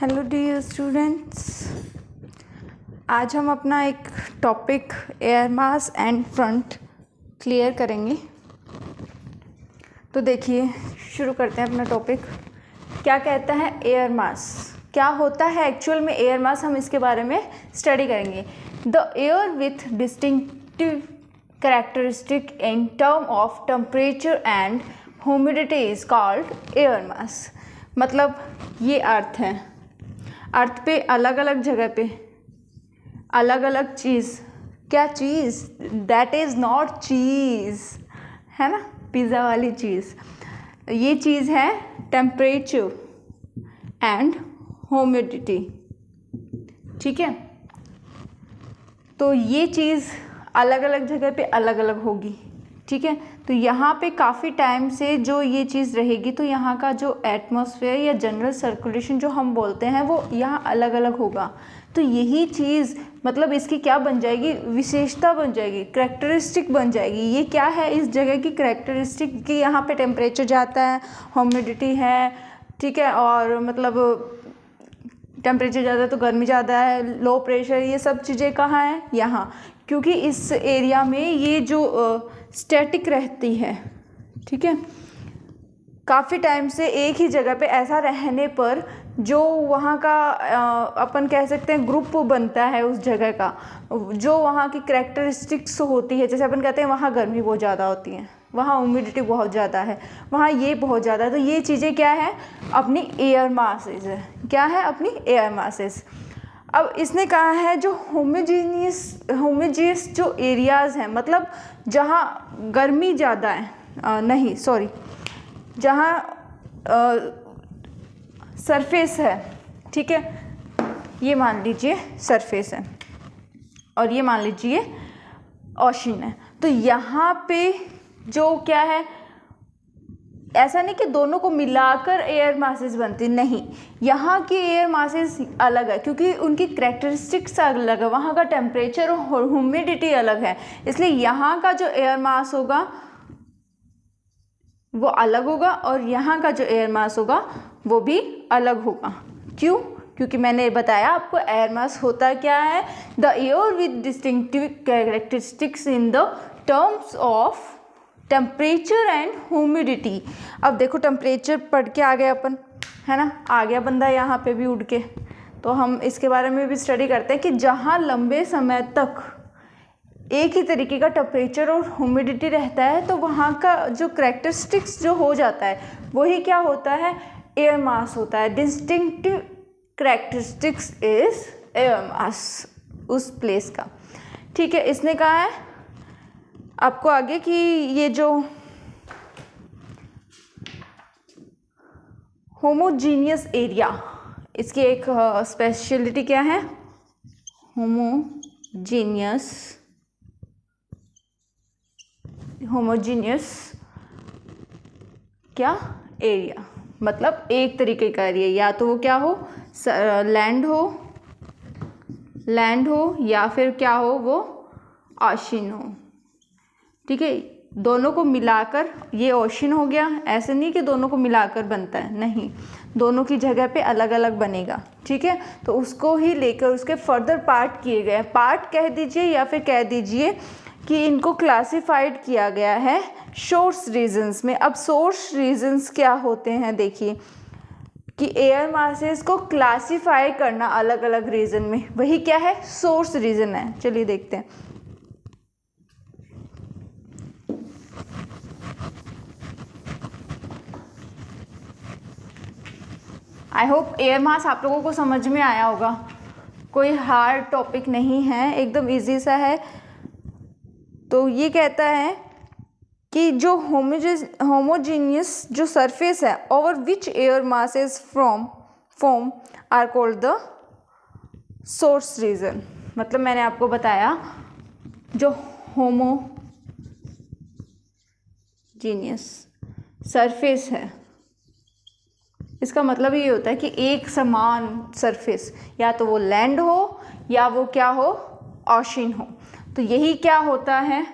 Hello dear students, आज हम अपना एक topic air mass and front clear करेंगे। तो देखिए, शुरू करते हैं अपना टॉपिक। क्या कहता है एयर मास, क्या होता है एक्चुअल में एयर मास, हम इसके बारे में स्टडी करेंगे। The air with distinctive characteristic in term of temperature and humidity is called air mass. मतलब ये अर्थ है, अर्थ पे अलग अलग जगह पे अलग अलग चीज़, क्या चीज़, दैट इज़ नॉट चीज़, है ना, पिज़्ज़ा वाली चीज़। ये चीज़ है टेम्परेचर एंड ह्यूमिडिटी, ठीक है। तो ये चीज़ अलग अलग जगह पे अलग अलग होगी, ठीक है। तो यहाँ पे काफ़ी टाइम से जो ये चीज़ रहेगी, तो यहाँ का जो एटमॉस्फेयर या जनरल सर्कुलेशन जो हम बोलते हैं वो यहाँ अलग अलग होगा। तो यही चीज़ मतलब इसकी क्या बन जाएगी, विशेषता बन जाएगी, करैक्टरिस्टिक बन जाएगी। ये क्या है इस जगह की करैक्टरिस्टिक, कि यहाँ पे टेम्परेचर जाता है, ह्यूमिडिटी है, ठीक है, और मतलब टेम्परेचर ज़्यादा है तो गर्मी ज़्यादा है, लो प्रेशर, ये सब चीज़ें कहाँ हैं, यहाँ। क्योंकि इस एरिया में ये जो स्टैटिक रहती है, ठीक है, काफ़ी टाइम से एक ही जगह पे ऐसा रहने पर जो वहाँ का अपन कह सकते हैं ग्रुप बनता है उस जगह का, जो वहाँ की करैक्टरिस्टिक्स होती है। जैसे अपन कहते हैं वहाँ गर्मी बहुत ज़्यादा होती है, वहाँ ह्यूमिडिटी बहुत ज़्यादा है, वहाँ ये बहुत ज़्यादा है। तो ये चीज़ें क्या है, अपनी एयर मासेस है। क्या है, अपनी एयर मासेस। अब इसने कहा है जो होमोजीनियस जो एरियाज़ हैं, मतलब जहाँ गर्मी ज़्यादा है, नहीं सॉरी, जहाँ सरफेस है, ठीक है, ये मान लीजिए सरफेस है और ये मान लीजिए ओशन है। तो यहाँ पे जो क्या है, ऐसा नहीं कि दोनों को मिलाकर एयर मासेस बनती, नहीं, यहाँ की एयर मासेस अलग है क्योंकि उनकी करैक्टरिस्टिक्स अलग है, वहाँ का टेम्परेचर और ह्यूमिडिटी अलग है, इसलिए यहाँ का जो एयर मास होगा वो अलग होगा और यहाँ का जो एयर मास होगा वो भी अलग होगा। क्यों? क्योंकि मैंने बताया आपको एयर मास होता क्या है, the air with distinctive characteristics in the terms of temperature and humidity. अब देखो टेम्परेचर पढ़ के आ गए अपन, है ना, आ गया बंदा यहाँ पे भी उड़ के। तो हम इसके बारे में भी स्टडी करते हैं कि जहाँ लंबे समय तक एक ही तरीके का टेम्परेचर और ह्यूमिडिटी रहता है तो वहाँ का जो करैक्टरिस्टिक्स जो हो जाता है वही क्या होता है, एयर मास होता है। Distinctive characteristics is air mass उस प्लेस का, ठीक है। इसने कहा है आपको आगे कि ये जो होमोजीनियस एरिया, इसकी एक स्पेशलिटी क्या है, होमोजीनियस क्या एरिया, मतलब एक तरीके का एरिया, या तो वो क्या हो, लैंड हो या फिर क्या हो, वो ओशन हो, ठीक है। दोनों को मिलाकर ये ओशन हो गया, ऐसे नहीं कि दोनों को मिलाकर बनता है, नहीं, दोनों की जगह पे अलग अलग बनेगा, ठीक है। तो उसको ही लेकर उसके फर्दर पार्ट किए गए, पार्ट कह दीजिए या फिर कह दीजिए कि इनको क्लासिफाइड किया गया है सोर्स रीजन्स में। अब सोर्स रीजन्स क्या होते हैं, देखिए कि एयर मासेस को क्लासीफाई करना अलग अलग रीजन में, वही क्या है, सोर्स रीजन है। चलिए देखते हैं। आई होप एयर मास आप लोगों को समझ में आया होगा, कोई हार्ड टॉपिक नहीं है, एकदम इजी सा है। तो ये कहता है कि जो होमोजीनियस जो सरफेस है over which air masses form are called the source region. मतलब मैंने आपको बताया जो होमोजीनियस सरफेस है, इसका मतलब ये होता है कि एक समान सरफेस, या तो वो लैंड हो या वो क्या हो, ओशन हो। तो यही क्या होता है,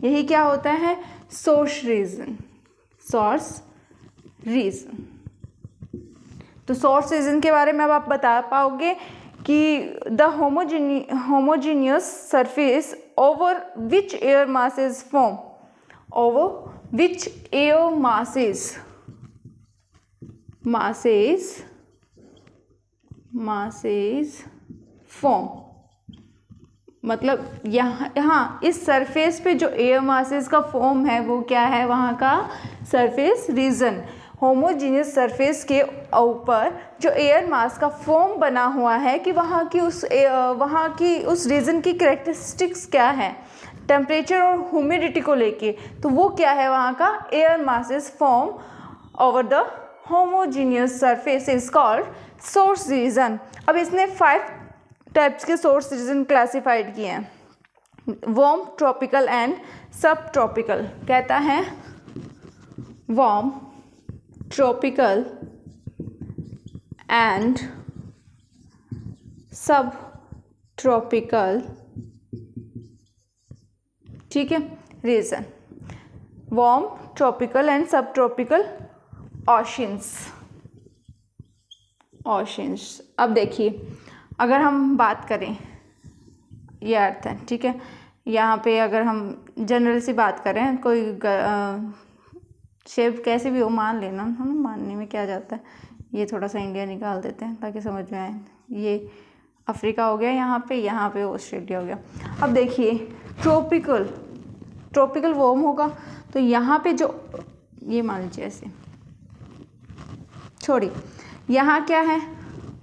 यही क्या होता है, सोर्स रीजन। तो सोर्स रीजन के बारे में अब आप बता पाओगे कि the homogeneous surface over which air masses form, over which air masses form, मतलब यहाँ इस सरफेस पे जो एयर मासेस का फॉर्म है वो क्या है, वहाँ का सरफेस रीजन। होमोजीनियस सरफेस के ऊपर जो एयर मास का फॉर्म बना हुआ है कि वहाँ की उस रीजन की कैरेक्टरिस्टिक्स क्या है, टेम्परेचर और ह्यूमिडिटी को लेके, तो वो क्या है, वहाँ का air masses form over the homogeneous surface is called source region. अब इसने 5 टाइप्स के सोर्स रीजन क्लासिफाइड किए हैं, वार्म, ट्रॉपिकल एंड सब ट्रॉपिकल। कहता है वार्म, ट्रॉपिकल एंड सब ट्रॉपिकल, ठीक है, रीजन। वार्म, ट्रॉपिकल एंड सब ट्रॉपिकल ओशंस। अब देखिए, अगर हम बात करें, ये अर्थ है, ठीक है, यहाँ पे अगर हम जनरल सी बात करें, कोई शेप कैसे भी हो मान लेना, हम मानने में क्या जाता है, ये थोड़ा सा इंडिया निकाल देते हैं ताकि समझ में आए। ये अफ्रीका हो गया, यहाँ पे ऑस्ट्रेलिया हो गया। अब देखिए, ट्रॉपिकल वार्म होगा, तो यहाँ पे जो ये मान लीजिए ऐसे, छोड़िए, यहाँ क्या है,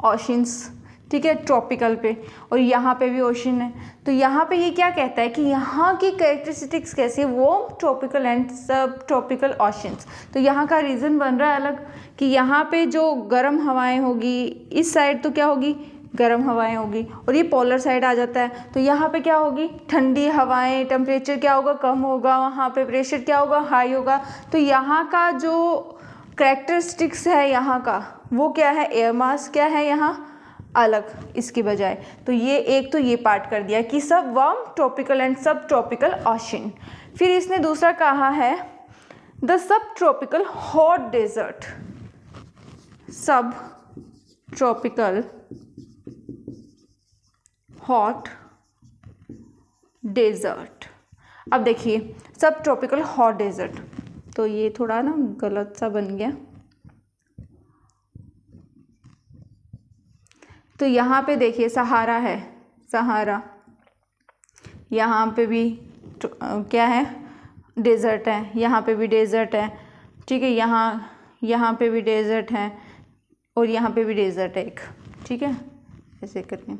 ओशंस, ठीक है, ट्रॉपिकल पे, और यहाँ पे भी ओशन है। तो यहाँ पे ये क्या कहता है कि यहाँ की कैरेक्टरिस्टिक्स कैसी है, वार्म, ट्रॉपिकल एंड सब ट्रॉपिकल ओशंस। तो यहाँ का रीज़न बन रहा है अलग कि यहाँ पे जो गर्म हवाएं होगी, इस साइड तो क्या होगी, गर्म हवाएं होगी, और ये पोलर साइड आ जाता है, तो यहाँ पे क्या होगी, ठंडी हवाएं, टेम्परेचर क्या होगा, कम होगा, वहाँ पे प्रेशर क्या होगा, हाई होगा। तो यहाँ का जो कैरेक्टरिस्टिक्स है यहाँ का, वो क्या है, एयर मास क्या है यहाँ अलग इसकी बजाय। तो ये एक तो ये पार्ट कर दिया कि सब warm, tropical and subtropical ocean. फिर इसने दूसरा कहा है the subtropical hot desert, subtropical hot desert. अब देखिए, सब ट्रॉपिकल हॉट डेजर्ट, तो ये थोड़ा ना गलत सा बन गया। तो यहाँ पे देखिए सहारा है, सहारा, यहाँ पे भी क्या है, डेजर्ट है, यहाँ पे भी डेजर्ट है, ठीक है, यहाँ पे भी डेजर्ट है, और यहाँ पे भी डेजर्ट है एक, ठीक है, ऐसे करते हैं।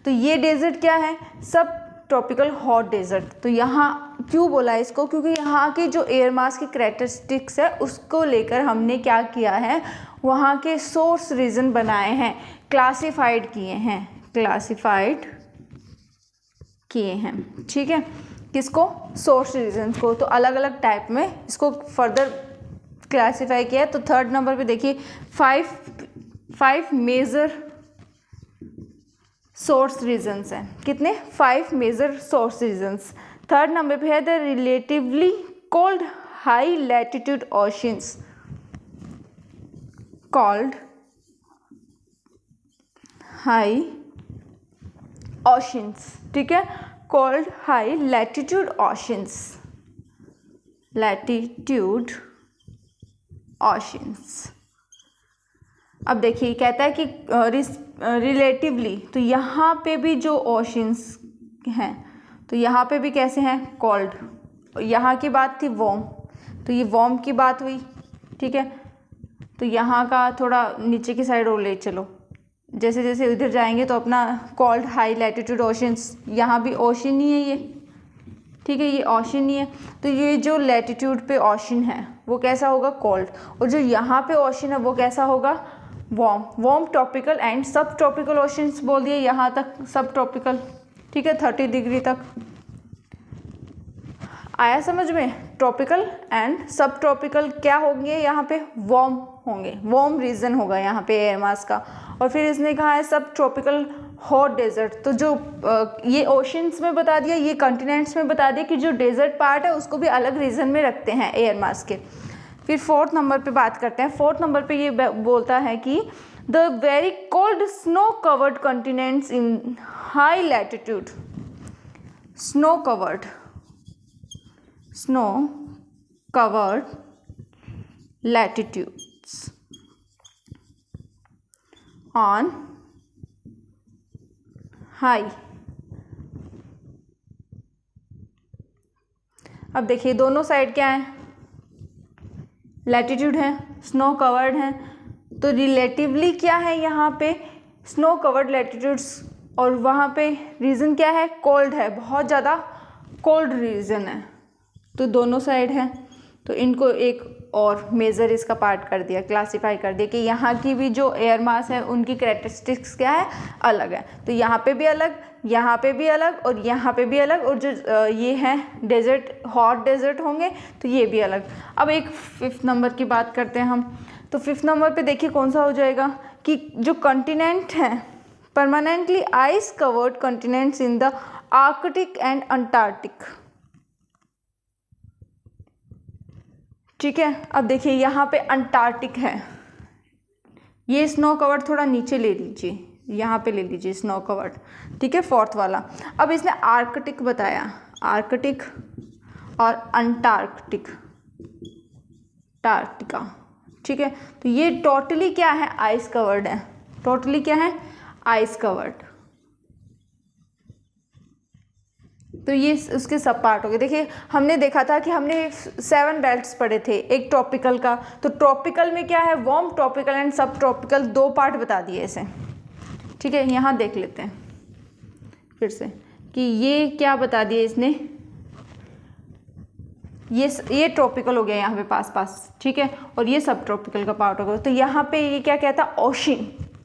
तो ये डेजर्ट क्या है, सब ट्रॉपिकल हॉट डेजर्ट। तो यहाँ क्यों बोला है इसको, क्योंकि यहाँ की जो एयर मास की कैरेक्टरिस्टिक्स है उसको लेकर हमने क्या किया है, वहाँ के सोर्स रीजन बनाए हैं, क्लासिफाइड किए हैं, ठीक है, किसको, सोर्स रीजन को। तो अलग अलग टाइप में इसको फर्दर क्लासिफाई किया है। तो 3rd नंबर पे देखिए 5 मेजर सोर्स रीजन्स हैं, कितने, 5 major source regions. 3rd number पे है the relatively cold high latitude oceans, called high oceans, ठीक है, called high latitude oceans, latitude oceans. अब देखिए कहता है कि रिलेटिवली, तो यहाँ पे भी जो ओशंस हैं, तो यहाँ पे भी कैसे हैं, कॉल्ड। यहाँ की बात थी वार्म, तो ये वार्म की बात हुई, ठीक है। तो यहाँ का थोड़ा नीचे की साइड और ले चलो, जैसे जैसे इधर जाएंगे तो अपना कॉल्ड हाई लैटिट्यूड ओशंस, यहाँ भी ओशन ही है ये, ठीक है, ये ओशन ही है। तो ये जो लैटिट्यूड पे ओशन है वो कैसा होगा, कोल्ड, और जो यहाँ पे ओशन है वो कैसा होगा, वार्म। ट्रॉपिकल एंड सब ट्रॉपिकल ओशंस बोल दिए यहाँ तक, सब ट्रॉपिकल, ठीक है, 30 डिग्री तक आया समझ में। ट्रॉपिकल एंड सब ट्रॉपिकल क्या होंगे, यहाँ पे वार्म होंगे, वार्म रीजन होगा यहाँ पे एयर मास का। और फिर इसने कहा है सब ट्रॉपिकल हॉट डेजर्ट, तो जो ये ओशंस में बता दिया, ये कॉन्टिनेंट्स में बता दिया कि जो डेजर्ट पार्ट है उसको भी अलग रीजन में रखते हैं एयर मास के। फिर 4th नंबर पे बात करते हैं। 4th नंबर पे ये बोलता है कि the very cold snow covered continents in high latitude, snow covered latitudes on high। अब देखिए दोनों साइड क्या है, लैटिट्यूड है, स्नो कवर्ड है, तो रिलेटिवली क्या है यहाँ पे स्नो कवर्ड लैटिट्यूड्स, और वहाँ पे रीजन क्या है, कोल्ड है, बहुत ज़्यादा कोल्ड रीजन है, तो दोनों साइड है। तो इनको एक और मेजर इसका पार्ट कर दिया, क्लासिफाई कर दिया कि यहाँ की भी जो एयर मास है उनकी कैरेक्टरिस्टिक्स क्या है, अलग है। तो यहाँ पे भी अलग, यहाँ पे भी अलग, और यहाँ पे भी अलग, और जो ये है डेजर्ट, हॉट डेजर्ट होंगे तो ये भी अलग। अब एक 5th नंबर की बात करते हैं हम। तो 5th नंबर पे देखिए कौन सा हो जाएगा कि जो कॉन्टिनेंट हैं, permanently ice covered continents in the Arctic and Antarctic. ठीक है, अब देखिए यहाँ पे अंटार्कटिक है, ये स्नो कवर्ड थोड़ा नीचे ले लीजिए, यहाँ पे ले लीजिए स्नो कवर्ड, ठीक है, 4th वाला। अब इसने आर्कटिक बताया, आर्कटिक और अंटार्कटिक, टार्कटिका, ठीक है। तो ये टोटली क्या है, आइस कवर्ड है, टोटली क्या है, आइस कवर्ड। तो ये उसके सब पार्ट हो गए। देखिए हमने देखा था कि हमने 7 बेल्ट्स पढ़े थे, एक ट्रॉपिकल का, तो ट्रॉपिकल में क्या है, वार्म, ट्रॉपिकल एंड सब ट्रॉपिकल, 2 पार्ट बता दिए इसे, ठीक है। यहाँ देख लेते हैं फिर से कि ये क्या बता दिए इसने, ये ट्रॉपिकल हो गया यहाँ पे पास, ठीक है, और ये सब ट्रॉपिकल का पार्ट हो गया। तो यहाँ पे ये क्या कहता है,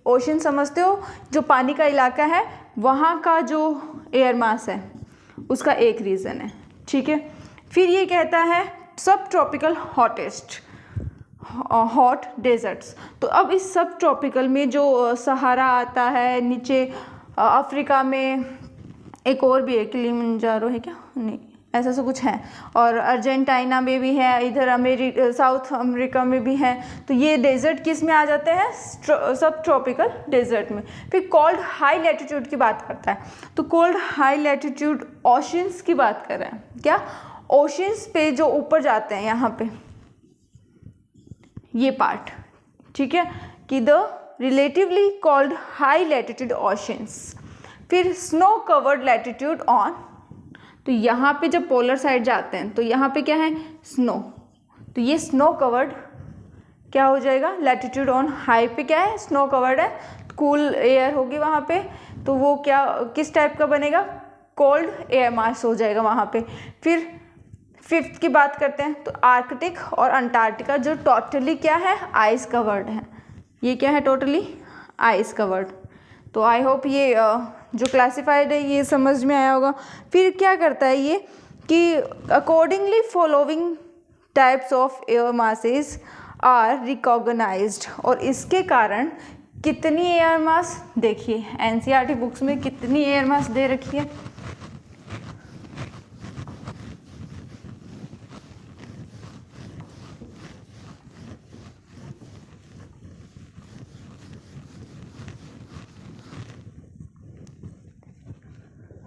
ओशन समझते हो, जो पानी का इलाका है वहाँ का जो एयर मास है उसका एक रीज़न है, ठीक है। फिर ये कहता है सब ट्रॉपिकल हॉट डेजर्ट्स। तो अब इस सब ट्रॉपिकल में जो सहारा आता है, नीचे अफ्रीका में एक और भी है, किलिमंजारो है क्या, नहीं ऐसा सब कुछ है, और अर्जेंटीना में भी है, इधर साउथ अमेरिका में भी है। तो ये डेजर्ट किस में आ जाते हैं, सब ट्रॉपिकल डेजर्ट में। फिर कोल्ड हाई लैटिट्यूड की बात करता है, तो कोल्ड हाई लैटिट्यूड ओशंस की बात कर रहे हैं, क्या, ओशंस पे जो ऊपर जाते हैं यहाँ पे ये पार्ट, ठीक है, कि the relatively cold high latitude oceans. फिर स्नो कवर्ड लैटिट्यूड ऑन, तो यहाँ पे जब पोलर साइड जाते हैं तो यहाँ पे क्या है, स्नो, तो ये स्नो कवर्ड क्या हो जाएगा, लैटिट्यूड ऑन हाई पे क्या है, स्नो कवर्ड है, कूल एयर होगी वहाँ पे, तो वो क्या किस टाइप का बनेगा, कोल्ड एयर मास हो जाएगा वहाँ पे। फिर 5th की बात करते हैं, तो आर्कटिक और अंटार्कटिका जो टोटली क्या है, आइस कवर्ड है, ये क्या है, टोटली आइस कवर्ड। तो आई होप ये जो क्लासिफाइड है ये समझ में आया होगा। फिर क्या करता है ये कि accordingly following types of air masses are recognised, और इसके कारण कितनी एयर मास, देखिए एनसीईआरटी बुक्स में कितनी एयर मास दे रखी है,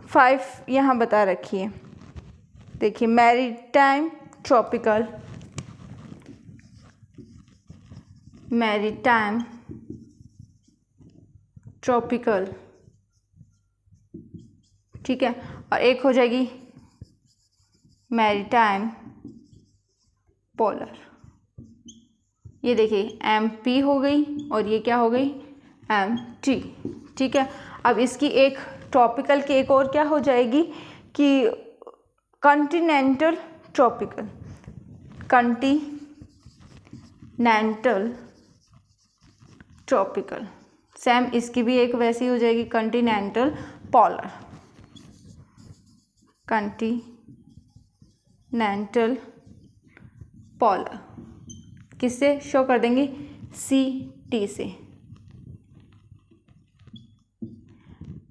फाइव यहाँ बता रखी है। देखिए मैरीटाइम ट्रॉपिकल, मैरीटाइम ट्रॉपिकल, ठीक है, और एक हो जाएगी मैरीटाइम पोलर। ये देखिए MP हो गई और ये क्या हो गई, MT, ठीक है। अब इसकी एक ट्रॉपिकल की एक और क्या हो जाएगी कि continental tropical, continental tropical, same इसकी भी एक वैसी हो जाएगी कॉन्टिनेंटल पोलर, कॉन्टिनेंटल पोलर, किससे शो कर देंगे, CT से,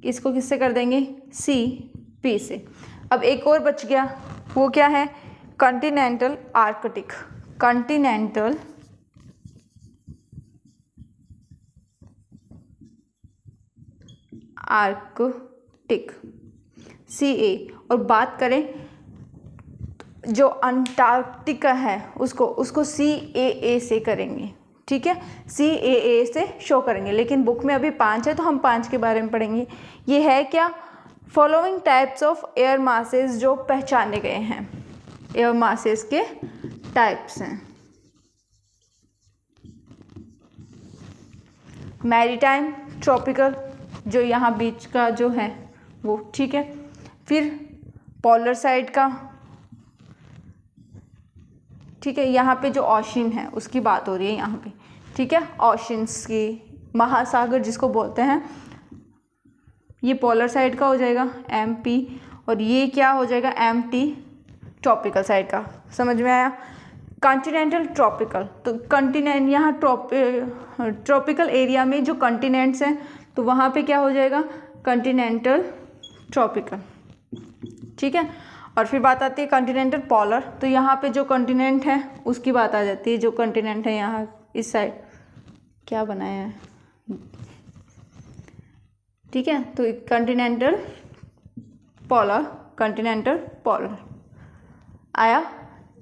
इसको किससे कर देंगे, CP से। अब एक और बच गया, वो क्या है, continental Arctic, continental Arctic CA। और बात करें जो अंटार्कटिका है उसको CAA से करेंगे, ठीक है, CAA से शो करेंगे। लेकिन बुक में अभी 5 है तो हम 5 के बारे में पढ़ेंगे। ये है क्या, following types of air masses जो पहचाने गए हैं, एयर मासेस के टाइप्स हैं। मैरीटाइम, ट्रॉपिकल, जो यहाँ बीच का जो है वो, ठीक है। फिर पोलर साइड का, ठीक है, यहाँ पे जो ओशन है उसकी बात हो रही है यहाँ पे, ठीक है, ओशंस की, महासागर जिसको बोलते हैं, ये पोलर साइड का हो जाएगा MP, और ये क्या हो जाएगा MT, ट्रॉपिकल साइड का। समझ में आया। कॉन्टिनेंटल, ट्रॉपिकल, तो कंटिनेंट यहाँ ट्रॉपिकल एरिया में जो कंटिनेंट्स हैं तो वहाँ पे क्या हो जाएगा, कॉन्टिनेंटल ट्रॉपिकल, ठीक है। और फिर बात आती है कॉन्टिनेंटल पोलर, तो यहाँ पे जो कॉन्टिनेंट है उसकी बात आ जाती है। जो कॉन्टिनेंट है यहाँ इस साइड क्या बनाया है, ठीक है, तो कॉन्टिनेंटल पोलर, कॉन्टिनेंटल पोलर आया।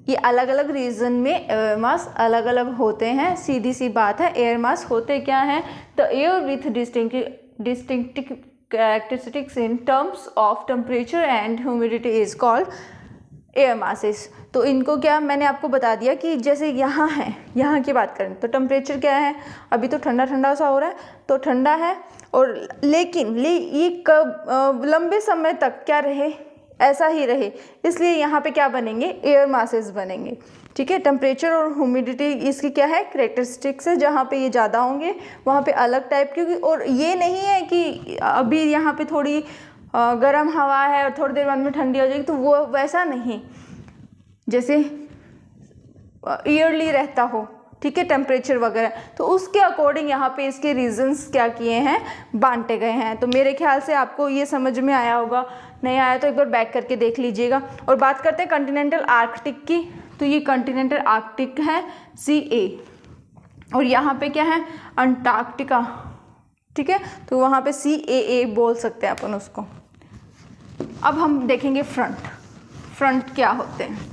ये अलग अलग रीजन में एयर मास अलग अलग होते हैं, सीधी सी बात है। एयर मास होते क्या हैं, the air with distinctive characteristics in terms of temperature and humidity is called air masses। तो इनको क्या मैंने आपको बता दिया कि जैसे यहाँ है, यहाँ की बात करें तो टेम्परेचर क्या है, अभी तो ठंडा ठंडा सा हो रहा है तो ठंडा है, और लेकिन ये कब लंबे समय तक क्या रहे, ऐसा ही रहे, इसलिए यहाँ पे क्या बनेंगे, एयर मासेस बनेंगे, ठीक है। टेम्परेचर और ह्यूमिडिटी इसकी क्या है, कैरेक्टरिस्टिक्स है। जहाँ पे ये ज़्यादा होंगे वहाँ पे अलग टाइप, क्योंकि और ये नहीं है कि अभी यहाँ पे थोड़ी गर्म हवा है और थोड़ी देर बाद में ठंडी हो जाएगी, तो वो वैसा नहीं, जैसे ईयरली रहता हो, ठीक है, टेम्परेचर वगैरह, तो उसके अकॉर्डिंग यहाँ पे इसके रीजंस क्या किए हैं, बांटे गए हैं। तो मेरे ख्याल से आपको ये समझ में आया होगा, नहीं आया तो एक बार बैक करके देख लीजिएगा। और बात करते हैं कॉन्टिनेंटल आर्कटिक की, तो ये कॉन्टिनेंटल आर्कटिक है CA, और यहाँ पे क्या है, अंटार्कटिका, ठीक है, तो वहाँ पे CAA बोल सकते हैं अपन उसको। अब हम देखेंगे फ्रंट क्या होते हैं।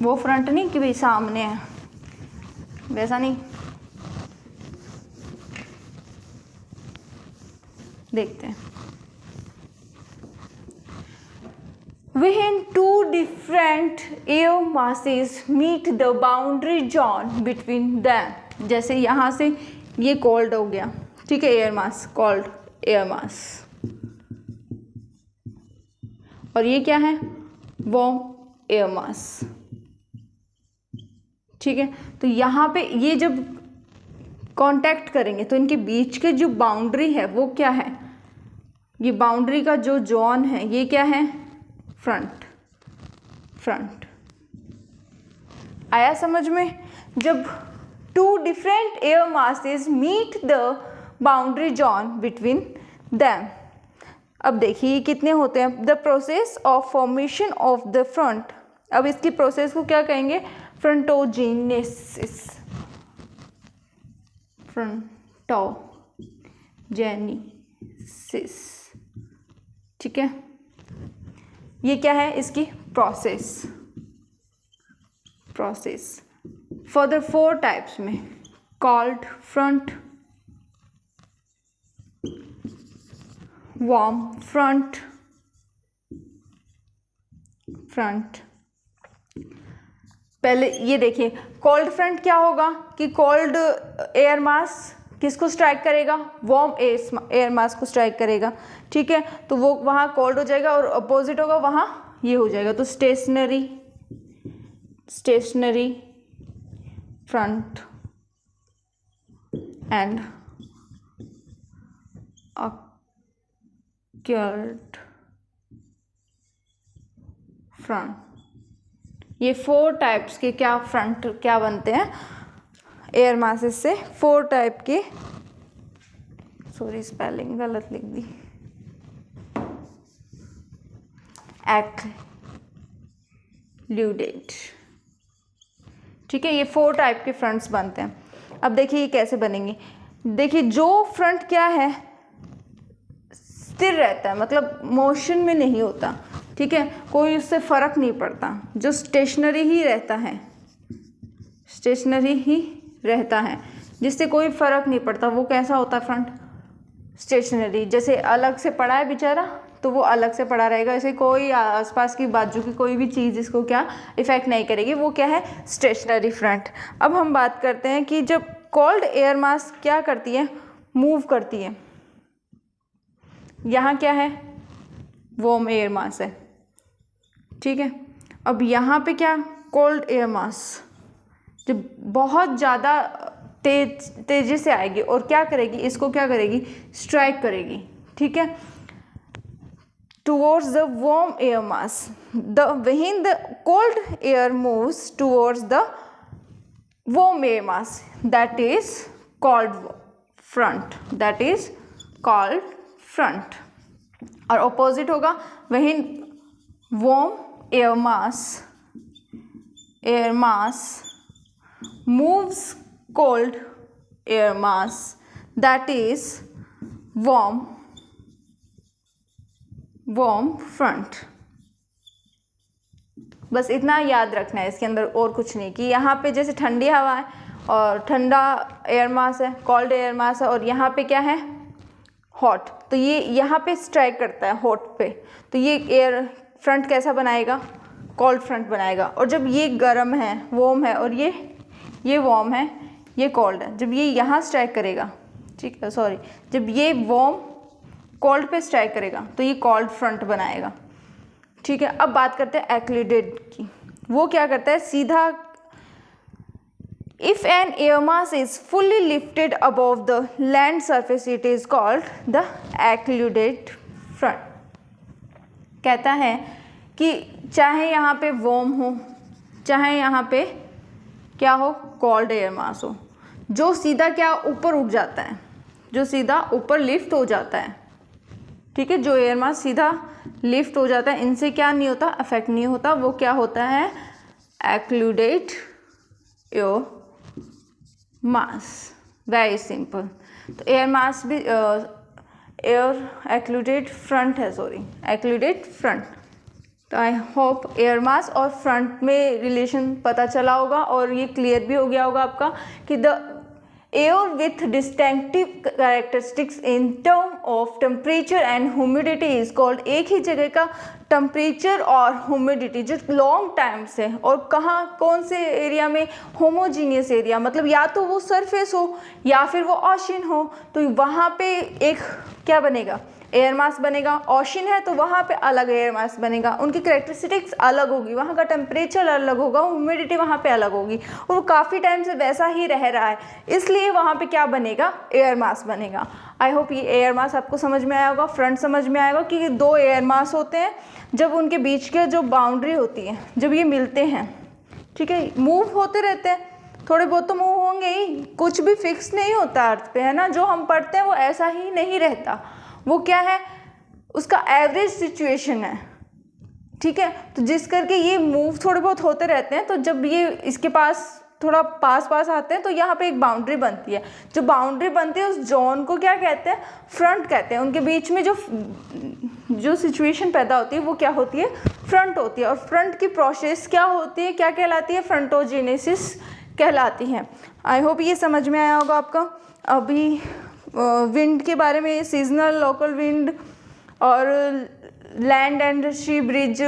वो फ्रंट नहीं कि भाई सामने है, वैसा नहीं, देखते हैं। When two different air masses meet the boundary zone between them, जैसे यहाँ से ये कोल्ड हो गया, ठीक है, air mass, cold air mass, और ये क्या है, वार्म एयर मास, ठीक है। तो यहाँ पे ये जब कांटेक्ट करेंगे तो इनके बीच के जो बाउंड्री है वो क्या है, ये बाउंड्री का जो जोन है ये क्या है, फ्रंट। आया समझ में। जब two different air masses meet the boundary zone between them, अब देखिए कितने होते हैं, the process of formation of the front. अब इसकी प्रोसेस को क्या कहेंगे, फ्रंटोजेनेसिस, ठीक है। ये क्या है, इसकी प्रोसेस फर्दर 4 टाइप्स में, कॉल्ड फ्रंट, वार्म फ्रंट, पहले ये देखिए कोल्ड फ्रंट क्या होगा कि कोल्ड एयर मास किसको स्ट्राइक करेगा, वार्म एयर मास को स्ट्राइक करेगा, ठीक है। तो वो वहाँ कोल्ड हो जाएगा और अपोजिट होगा वहाँ ये हो जाएगा। तो stationary front and acute front, ये 4 टाइप्स के क्या फ्रंट क्या बनते हैं एयर मासेस से, 4 टाइप के, सॉरी स्पेलिंग गलत लिख दी, एक्लूडेड, ठीक है। ये 4 टाइप के फ्रंट्स बनते हैं। अब देखिए ये कैसे बनेंगे, देखिए जो फ्रंट क्या है स्थिर रहता है, मतलब मोशन में नहीं होता, ठीक है, कोई उससे फ़र्क नहीं पड़ता, जो स्टेशनरी ही रहता है, स्टेशनरी ही रहता है, जिससे कोई फ़र्क नहीं पड़ता, वो कैसा होता है फ्रंट, स्टेशनरी। जैसे अलग से पड़ा है बेचारा तो वो अलग से पड़ा रहेगा, ऐसे कोई आसपास की बाजू की कोई भी चीज़ इसको क्या इफ़ेक्ट नहीं करेगी, वो क्या है, स्टेशनरी फ्रंट। अब हम बात करते हैं कि जब कोल्ड एयर मास क्या करती है, मूव करती है। यहाँ क्या है, वार्म एयर मास है, ठीक है। अब यहाँ पे क्या, कोल्ड एयर मास जब बहुत ज़्यादा तेजी से आएगी और क्या करेगी, इसको क्या करेगी, स्ट्राइक करेगी, ठीक है, towards the warm air mass. When the cold air moves towards the warm air mass, that is called front, that is called front. और opposite होगा, when warm air mass moves cold air mass, that is warm front। बस इतना याद रखना है इसके अंदर, और कुछ नहीं, कि यहाँ पे जैसे ठंडी हवा है और ठंडा एयर मास है, कोल्ड एयर मास है, और यहाँ पे क्या है, हॉट, तो ये यहाँ पे स्ट्राइक करता है हॉट पे, तो ये एयर फ्रंट कैसा बनाएगा, कोल्ड फ्रंट बनाएगा। और जब ये गर्म है, वार्म है, और ये वार्म है, ये कोल्ड है, जब ये यहाँ स्ट्राइक करेगा, ठीक है, सॉरी, जब ये वार्म कोल्ड पे स्ट्राइक करेगा तो ये कोल्ड फ्रंट बनाएगा, ठीक है। अब बात करते हैं एक्लिडेट की, वो क्या करता है, सीधा, if an air mass is fully lifted above the land surface it is called the occluded front. कहता है कि चाहे यहाँ पे वार्म हो, चाहे यहाँ पे क्या हो, कोल्ड एयर मास हो, जो सीधा क्या ऊपर उठ जाता है, जो सीधा ऊपर लिफ्ट हो जाता है, ठीक है, जो एयर मास सीधा लिफ्ट हो जाता है, इनसे क्या नहीं होता, अफेक्ट नहीं होता, वो क्या होता है, एक्लूडेट एयर मास। Very simple. तो एयर मास भी एयर एक्लूडेट फ्रंट है, सॉरी, एक्लूडेट फ्रंट। तो आई होप एयर मास और फ्रंट में रिलेशन पता चला होगा और ये क्लियर भी हो गया होगा आपका कि the air with distinctive characteristics in term of temperature and humidity is called. एक ही जगह का टेम्परेचर और ह्यूमिडिटी जो लॉन्ग टाइम से और कहाँ कौन से एरिया में, होमोजीनियस एरिया, मतलब या तो वो सरफेस हो या फिर वो ओशन हो, तो वहाँ पे एक क्या बनेगा, एयर मास बनेगा। ओशन है तो वहाँ पे अलग एयर मास बनेगा, उनकी कैरेक्टरिस्टिक्स अलग होगी, वहाँ का टेम्परेचर अलग होगा, ह्यूमिडिटी वहाँ पे अलग होगी और वो काफ़ी टाइम से वैसा ही रह रहा है, इसलिए वहाँ पे क्या बनेगा, एयर मास बनेगा। आई होप ये एयर मास आपको समझ में आया होगा, फ्रंट समझ में आएगा कि दो एयर मास होते हैं, जब उनके बीच के जो बाउंड्री होती है, जब ये मिलते हैं, ठीक है, मूव होते रहते हैं, थोड़े बहुत तो मूव होंगे ही, कुछ भी फिक्स नहीं होता अर्थ पे, है ना, जो हम पढ़ते हैं वो ऐसा ही नहीं रहता, वो क्या है, उसका एवरेज सिचुएशन है, ठीक है। तो जिस करके ये मूव थोड़े बहुत होते रहते हैं, तो जब ये इसके पास थोड़ा पास पास आते हैं तो यहाँ पे एक बाउंड्री बनती है, जो बाउंड्री बनती है उस जोन को क्या कहते हैं, फ्रंट कहते हैं। उनके बीच में जो सिचुएशन पैदा होती है वो क्या होती है, फ्रंट होती है। और फ्रंट की प्रोसेस क्या होती है, क्या कहलाती है, फ्रंटोजेनेसिस कहलाती है। आई होप ये समझ में आया होगा आपका। अभी विंड के बारे में, सीजनल, लोकल विंड और land and sea breeze,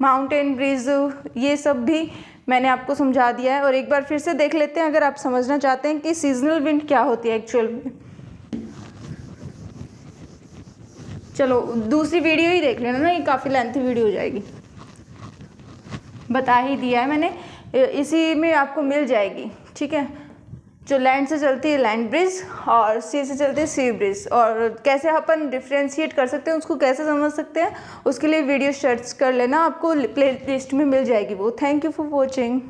mountain breeze, ये सब भी मैंने आपको समझा दिया है। और एक बार फिर से देख लेते हैं अगर आप समझना चाहते हैं कि सीजनल विंड क्या होती है एक्चुअल में। चलो दूसरी वीडियो ही देख लेना ना, ये काफ़ी लेंथी वीडियो हो जाएगी। बता ही दिया है मैंने, इसी में आपको मिल जाएगी, ठीक है। जो लैंड से चलती है लैंड ब्रिज और सी से चलती है सी ब्रिज, और कैसे अपन डिफ्रेंशिएट कर सकते हैं, उसको कैसे समझ सकते हैं, उसके लिए वीडियो सर्च कर लेना, आपको प्ले लिस्ट में मिल जाएगी वो। Thank you for watching.